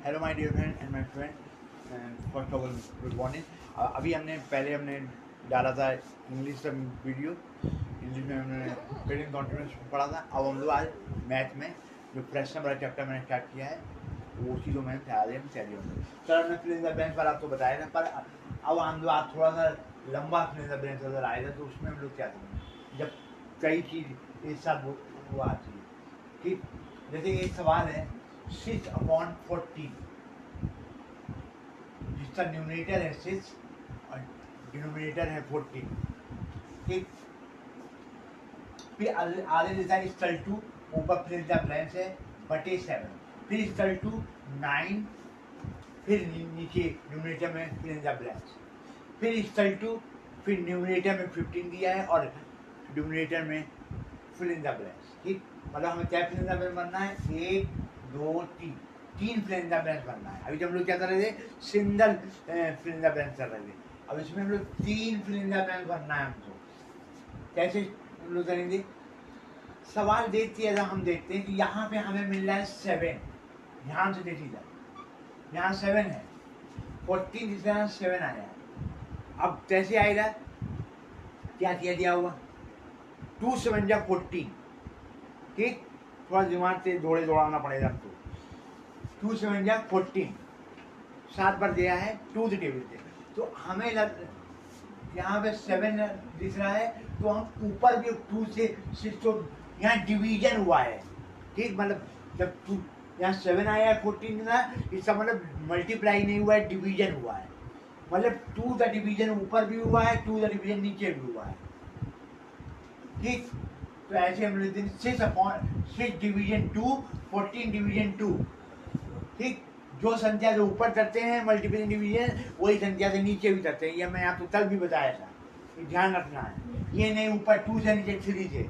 Hello my dear friend and my friend, first of all good morning. अभी हमने डाला था इंग्लिश का वीडियो। इंग्लिश में हमने प्रेजेंट कॉन्टिन्यूस पढ़ा था। अब हम लोग आज मैथ में जो प्रश्न वाला चैप्टर मैंने स्टार्ट किया है वो उसी को मैंने तैयारी होंगे। सर हमने फिल इन द ब्लैंक्स पर आपको बताया था, पर अब हम लोग आज थोड़ा सा लंबा फिल इन द ब्लैंक्स अगर आएगा तो उसमें हम लोग क्या करेंगे जब कई चीज़ एक साथ वो आती है। ठीक, जैसे एक सवाल है 6/14, जिसका न्यूमरेटर है 6 और डिनोमिनेटर है 14। ठीक, फिर आगे लिखा है इक्वल टू, ऊपर फिर द ब्लैंक्स है बटे 7, फिर इक्वल टू 9, फिर नीचे न्यूमरेटर में फिर द ब्लैंक्स, फिर इक्वल टू, फिर न्यूमरेटर में 15 दिया है और डिनोमिनेटर में फिल इन द ब्लैंक्स। ठीक, मतलब हमें क्या फिल इन द ब्लैंक्स बनना है, 1 2 3 तीन फिल इन द ब्लैंक्स बनना है। अभी जब हम लोग क्या कर रहे थे, single fill in the blanks कर रहे थे। अब इसमें हम लोग तीन फिल इन द ब्लैंक्स बनना है हमको। कैसे हम लोग करेंगे, सवाल देखते हैं हम देखते हैं कि यहाँ पे हमें मिल रहा है 7। ध्यान से देखिएगा, यहाँ 7 है, 14 जिसका यहाँ 7 आया है। अब कैसे आएगा, क्या किया दिया हुआ, 2 7 जा 14। ठीक, थोड़ा दिमाग से दौड़ाना पड़ेगा हमको। 2 7 जा 14, 7 पर दिया है 2 द टेबल पे, तो हमें यहाँ पे 7 दिख रहा है, तो हम ऊपर भी 2 से 6, तो यहाँ डिवीजन हुआ है। ठीक, मतलब जब 2 यहाँ 7 आया है 14 ना, इसका मतलब मल्टीप्लाई नहीं हुआ है, डिवीजन हुआ है। मतलब 2 द डिवीजन ऊपर भी हुआ है, 2 द डिवीजन नीचे भी हुआ है। ठीक, तो ऐसे हम लिखते हैं 6 डिवीजन 2, 14 डिवीजन 2। ठीक, जो संख्या से ऊपर करते हैं मल्टीप्लिकेशन डिवीजन, वही संख्या से नीचे भी करते हैं। ये मैं आपको कल भी बताया था, ये ध्यान रखना है। ये नहीं ऊपर 2 से नीचे 3 से,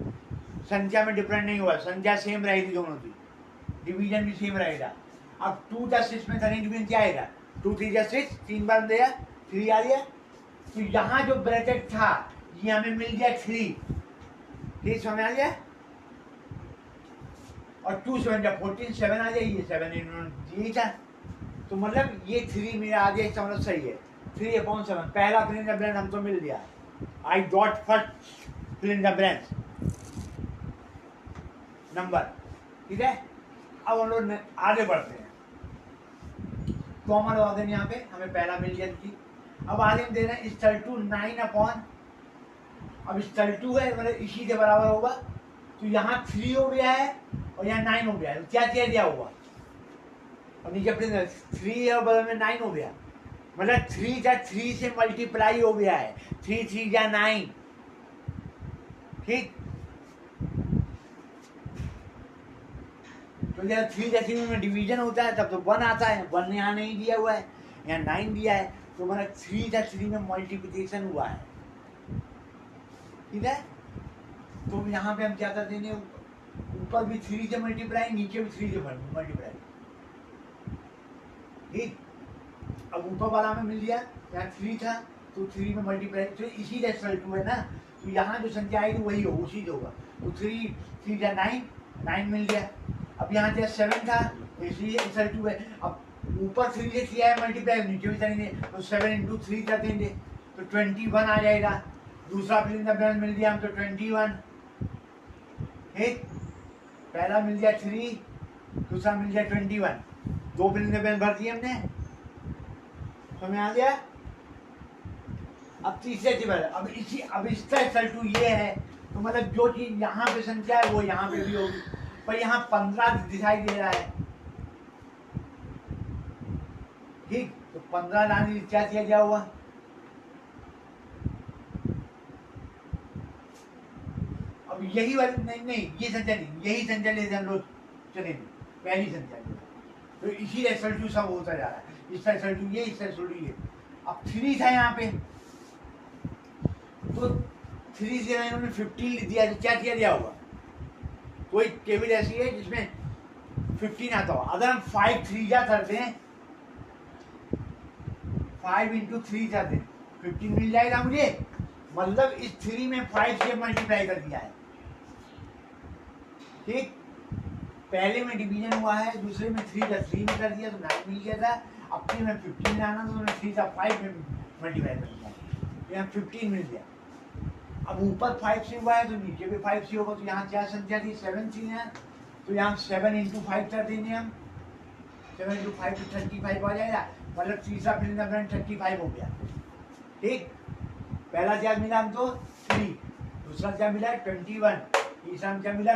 संख्या में डिफरेंट नहीं हुआ, संख्या सेम रहेगी दोनों की, डिवीजन भी सेम रहेगा। अब 2 + 6 में करेंगे डिवीजन क्या आएगा, 2 3 = 6, 3 बार दिया 3 आ गया। तो यहाँ जो ब्रैकेट था ये हमें मिल गया 3। ठीक, समझ आ गया। और 2 7 जा 14, 7 आ जाए, ये 7 यही था। तो मतलब ये 3 मेरा आ गया, इसका मतलब सही है। 3/7 पहला फिल इन द ब्लैंक हमको मिल गया। I got first fill in the blank number. ठीक है, अब हम लोग आगे बढ़ते हैं। कॉमन लगा देंगे, यहाँ पे हमें पहला मिल गया थी। अब आगे हम दे रहे हैं इक्वल टू 9 अब इक्वल टू है मतलब इसी के बराबर होगा, तो यहाँ 3 हो गया है और यहाँ 9 हो गया है। तो क्या किया दिया होगा, और नीचे अपने 3 है और बदल में 9 हो गया, मतलब 3 का 3 से मल्टीप्लाई हो गया है, 3 3 जा 9। ठीक, तो जब 3 का 3 में डिवीजन होता है तब तो 1 आता है, 1 यहाँ नहीं दिया हुआ है, यहाँ 9 दिया है, तो मतलब 3 का 3 में मल्टीप्लिकेशन हुआ है। ठीक है, तो यहाँ पे हम क्या कर देंगे, ऊपर भी 3 से मल्टीप्लाई, नीचे भी 3 से मल्टीप्लाई। ठीक, अब ऊपर वाला में मिल गया, यहाँ 3 था तो 3 में मल्टीप्लाई, तो इसी का इक्वल टू है ना, तो यहाँ जो संख्या आएगी वही हो, उसी से होगा। तो 3 3 जा 9 मिल गया। अब यहाँ से 7 था इसलिए इक्वल टू है। अब ऊपर 3 से किया है मल्टीप्लाई, नीचे भी करेंगे तो 7 × 3 कर देंगे, तो 21 आ जाएगा। दूसरा फिल इन द ब्लैंक मिल गया हमको 21। ठीक, पहला मिल गया 3, दूसरा मिल गया 21, 2 फिल इन द ब्लैंक भर दिए हमने, समझ आ गया। अब तीसरे की बात, अब इसका इक्वल टू ये है, तो मतलब जो चीज यहाँ पे संख्या है वो यहाँ पे भी होगी, पर यहाँ 15 दिखाई दे रहा है। ठीक, तो 15 लाने क्या किया गया हुआ, अब यही वाली नहीं ये संख्या नहीं, यही संख्या लेते हम लोग चलेंगे, पहली संख्या लेते, तो इसी इक्वल टू सब होता जा रहा है, इसका इक्वल टू ये, इसका इक्वल टू ये। अब 3 था यहाँ पे, तो 3 से इन्होंने 15 दिया, तो क्या किया दिया होगा, कोई टेबल ऐसी है जिसमें 15 आता हो। अगर हम 5 3 जा करते हैं, 5 × 3 करते हैं, 15 मिल जाएगा मुझे, मतलब इस 3 में 5 से मल्टीप्लाई कर दिया है। ठीक, पहले में डिवीजन हुआ है, दूसरे में 3 का 3 में कर दिया तो 9 मिल गया था। अपने में 15 आना तो 3 का 5 में मल्टीप्लाई कर दिया, यहाँ 15 मिल गया। अब ऊपर 5 से हुआ है तो नीचे भी 5 से होगा, तो यहाँ क्या संख्या थी 7 थी है, तो यहाँ 7 × 5 कर देंगे हम, 7 × 5 तो 35 आ जाएगा, मतलब तीसरा फिल्म 35 हो गया। ठीक, पहला क्या मिला हमको 3, दूसरा क्या मिला 21, तीसरा क्या मिला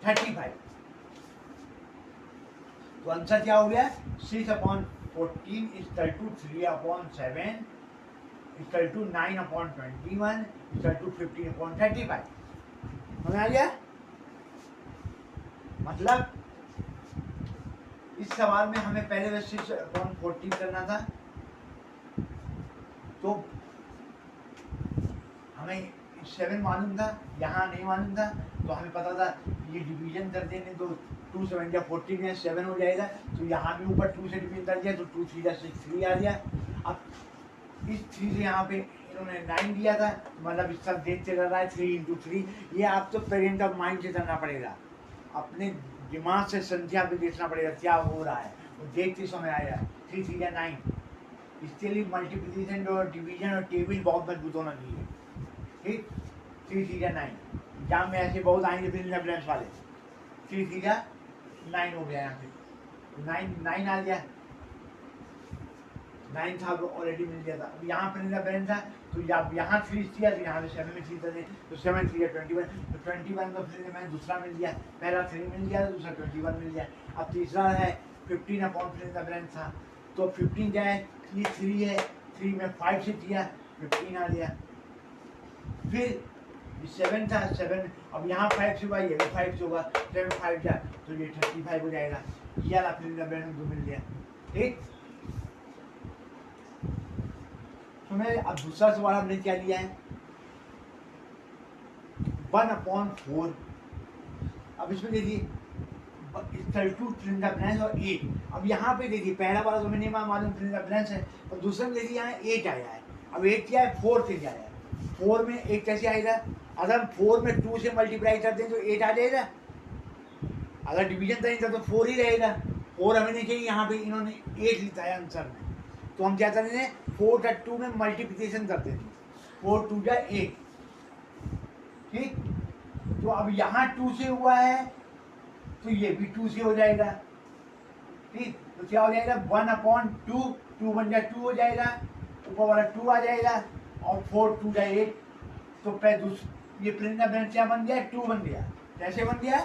35। तो आंसर क्या हो गया 6/14 equal to 3/7 equal to 9/21 equal to 15/35। समझ आ गया? मतलब इस सवाल में हमें पहले 6/14 करना था, तो हमें 7 मालूम था, यहाँ नहीं मालूम था, तो हमें पता था ये डिवीजन कर देने, तो 2 7 या 14 में 7 हो जाएगा, तो यहाँ भी ऊपर 2 से डिवीजन कर दिया तो 2 3 6 3 आ गया। अब इस 3 से यहाँ पे इन्होंने 9 दिया था, मतलब इसका देखते कर रहा है 3 × 3। ये आप तो पेरेंट ऑफ माइंड से करना पड़ेगा, अपने दिमाग से संख्या पे देखना पड़ेगा क्या हो रहा है, वो देखते समय आएगा 3 3 या 9। इसके लिए मल्टीप्लिकेशन और डिवीजन और टेबल बहुत मजबूत होना चाहिए। ठीक, 3 3 या 9 एग्जाम में ऐसे बहुत आएंगे फिर रेफरेंस वाले, 3 3 या 9 हो गया, यहाँ पे 9 आ गया, 9 था ऑलरेडी मिल गया था। अब यहाँ पर रेफरेंस था तो यहाँ 3 दिया, तो यहाँ पे 7 में 3 था, तो 7 3 या 21, तो 21 का फिर मैंने दूसरा मिल गया, पहला 3 मिल गया, दूसरा 21 मिल गया। अब तीसरा है 15/3 रेफरेंस था, तो 15 क्या है, ये 3 है, 3 में 5 से किया 15 आ गया। फिर 7 था, 7 अब यहाँ 5 से हुआ, ये भी 5 से होगा, 7 5 जा तो ये 35 हो जाएगा। ये वाला फिर रेफरेंस मिल गया। ठीक, तो मैं अब दूसरा सवाल हमने क्या लिया है 1/4। अब इसमें देखिए और 8। अब यहाँ पे देखिए पहला वाला तो मैंने मालूम ब्रांच है, और दूसरे में देखिए यहाँ 8 आया है। अब 8 क्या है 4 से आया है, 4 में 8 कैसे आएगा, अगर हम 4 में 2 से मल्टीप्लाई करते हैं तो 8 आ जाएगा, अगर डिवीजन करेंगे तो 4 ही रहेगा। 4 हमें नहीं चाहिए, यहाँ पे इन्होंने 8 लिखा है आंसर में, तो हम क्या करते हैं 4 + 2 में मल्टीप्लिकेशन करते थे, 4 × 2 = 8। ठीक, तो अब यहाँ 2 से हुआ है तो ये भी 2 से हो जाएगा। ठीक, तो क्या हो जाएगा 1/2, 2 बन जाए 2 हो जाएगा, ऊपर वाला 2 आ जाएगा, और 4 × 2 = 8। तो ये प्रिंट क्या बन गया 2 बन गया। कैसे बन गया,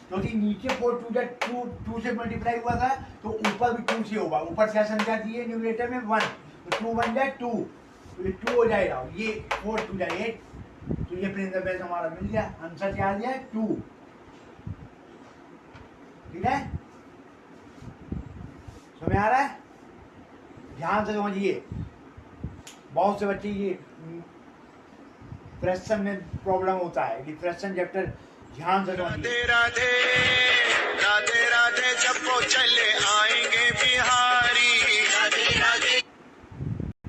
क्योंकि नीचे 4 × 2 से मल्टीप्लाई हुआ था, तो ऊपर भी 2 से होगा। ऊपर क्या संख्या दी है न्यूमरेटर में 1, तो 2 बन जाए 2, तो ये 2 हो जाएगा, ये 4 × 2 = 8, तो ये प्रिंट हमारा मिल गया। आंसर क्या आ गया 2। ठीक है, समझ आ रहा है? ध्यान से समझिए, बहुत से बच्चे ये फ्रैक्शन में प्रॉब्लम होता है, ये फ्रैक्शन चैप्टर ध्यान से समझिए। राधे राधे राधे जब वो चले आएंगे बिहारी।